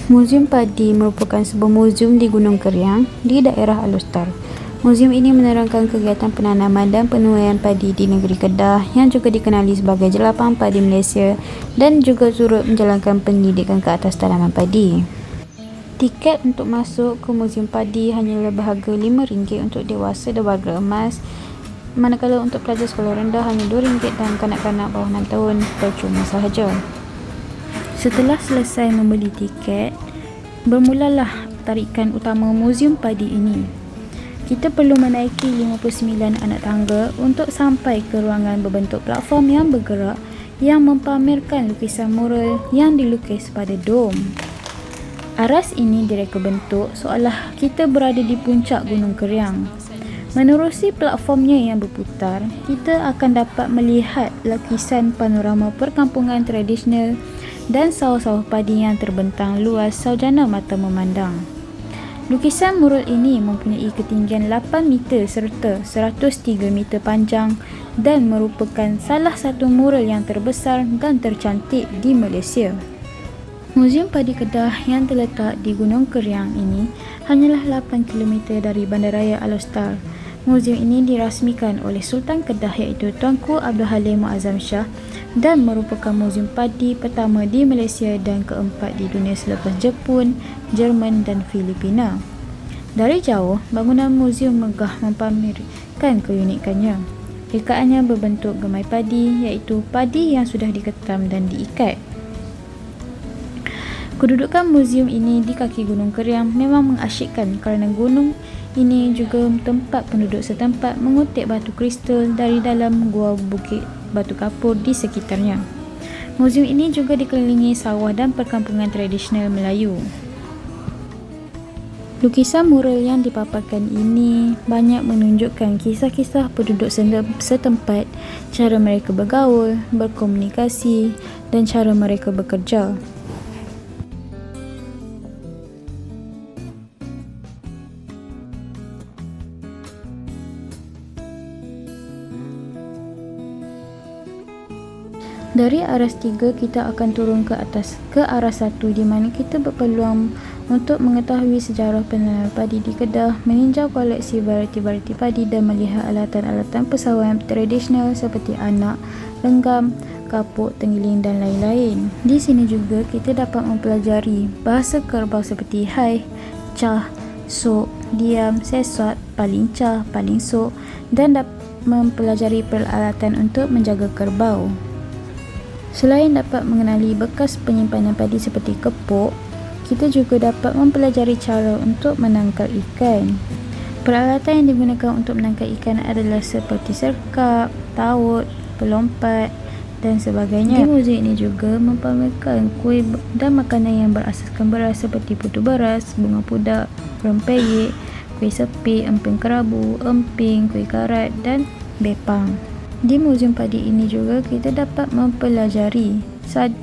Muzium Padi merupakan sebuah muzium di Gunung Keriang di daerah Alostar. Muzium ini menerangkan kegiatan penanaman dan penuaian padi di negeri Kedah yang juga dikenali sebagai Jelapang Padi Malaysia dan juga turut menjalankan pendidikan ke atas tanaman padi. Tiket untuk masuk ke Muzium Padi hanyalah berharga RM5 untuk dewasa dan warga emas, manakala untuk pelajar sekolah rendah hanya RM2 dan kanak-kanak bawah 6 tahun percuma sahaja. Setelah selesai membeli tiket, bermulalah tarikan utama Muzium Padi ini. Kita perlu menaiki 59 anak tangga untuk sampai ke ruangan berbentuk platform yang bergerak yang mempamerkan lukisan mural yang dilukis pada dom. Aras ini direka bentuk seolah kita berada di puncak Gunung Keriang. Menerusi platformnya yang berputar, kita akan dapat melihat lukisan panorama perkampungan tradisional dan sawah-sawah padi yang terbentang luas saujana mata memandang. Lukisan mural ini mempunyai ketinggian 8 meter serta 103 meter panjang dan merupakan salah satu mural yang terbesar dan tercantik di Malaysia. Muzium Padi Kedah yang terletak di Gunung Keriang ini hanyalah 8 km dari Bandaraya Alostar. Muzium ini dirasmikan oleh Sultan Kedah iaitu Tuanku Abdul Halim Muazzam Shah dan merupakan muzium padi pertama di Malaysia dan keempat di dunia selepas Jepun, Jerman dan Filipina. Dari jauh, bangunan muzium megah mempamerkan keunikannya. Rekaannya berbentuk gemai padi iaitu padi yang sudah diketam dan diikat. Kedudukan muzium ini di kaki Gunung Keriang memang mengasyikkan kerana gunung ini juga tempat penduduk setempat mengutip batu kristal dari dalam gua bukit batu kapur di sekitarnya. Muzium ini juga dikelilingi sawah dan perkampungan tradisional Melayu. Lukisan mural yang dipaparkan ini banyak menunjukkan kisah-kisah penduduk setempat, cara mereka bergaul, berkomunikasi dan cara mereka bekerja. Dari aras 3 kita akan turun ke atas ke aras 1 di mana kita berpeluang untuk mengetahui sejarah penanaman padi di Kedah, meninjau koleksi varieti-varieti padi dan melihat alatan-alatan persawahan tradisional seperti anak, lenggam, kapuk, tenggiling dan lain-lain. Di sini juga kita dapat mempelajari bahasa kerbau seperti hai, cah, sok, diam, sesat, paling cah, paling sok dan dapat mempelajari peralatan untuk menjaga kerbau. Selain dapat mengenali bekas penyimpanan padi seperti kepok, kita juga dapat mempelajari cara untuk menangkap ikan. Peralatan yang digunakan untuk menangkap ikan adalah seperti serkap, taut, pelompat dan sebagainya. Di muzium ini juga mempamerkan kuih dan makanan yang berasaskan beras seperti putu beras, bunga pudak, rempeyek, kuih sepi, emping kerabu, emping, kuih karat dan bepang. Di Muzium Padi ini juga kita dapat mempelajari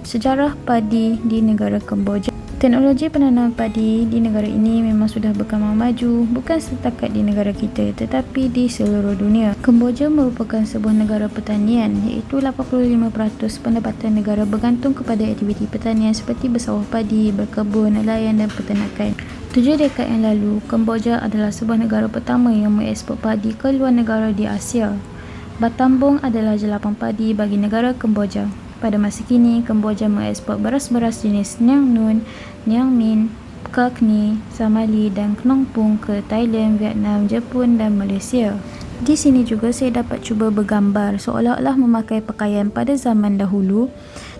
sejarah padi di negara Kemboja. Teknologi penanaman padi di negara ini memang sudah berkembang maju, bukan setakat di negara kita tetapi di seluruh dunia. Kemboja merupakan sebuah negara pertanian iaitu 85% pendapatan negara bergantung kepada aktiviti pertanian seperti bersawah padi, berkebun, nelayan dan peternakan. 7 dekad yang lalu, Kemboja adalah sebuah negara pertama yang mengeksport padi ke luar negara di Asia. Batambong adalah jelapang padi bagi negara Kemboja. Pada masa kini, Kemboja mengeksport beras-beras jenis Nang Nun, Niang Min, Kakni, Samali dan Knong Pung ke Thailand, Vietnam, Jepun dan Malaysia. Di sini juga saya dapat cuba bergambar seolah-olah memakai pakaian pada zaman dahulu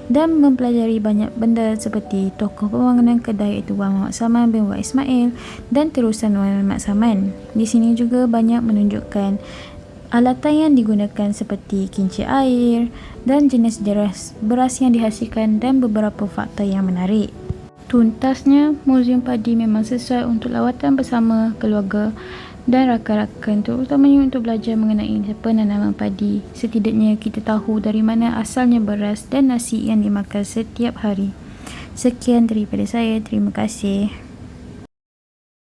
dan mempelajari banyak benda seperti tokoh pembangunan Kedah iaitu Wan Muhammad Saman bin Wan Ismail dan terusan Wan Muhammad Saman. Di sini juga banyak menunjukkan alatan yang digunakan seperti kinci air dan jenis beras yang dihasilkan dan beberapa fakta yang menarik. Tuntasnya, Muzium Padi memang sesuai untuk lawatan bersama keluarga dan rakan-rakan, terutamanya untuk belajar mengenai penanaman padi. Setidaknya kita tahu dari mana asalnya beras dan nasi yang dimakan setiap hari. Sekian daripada saya, terima kasih.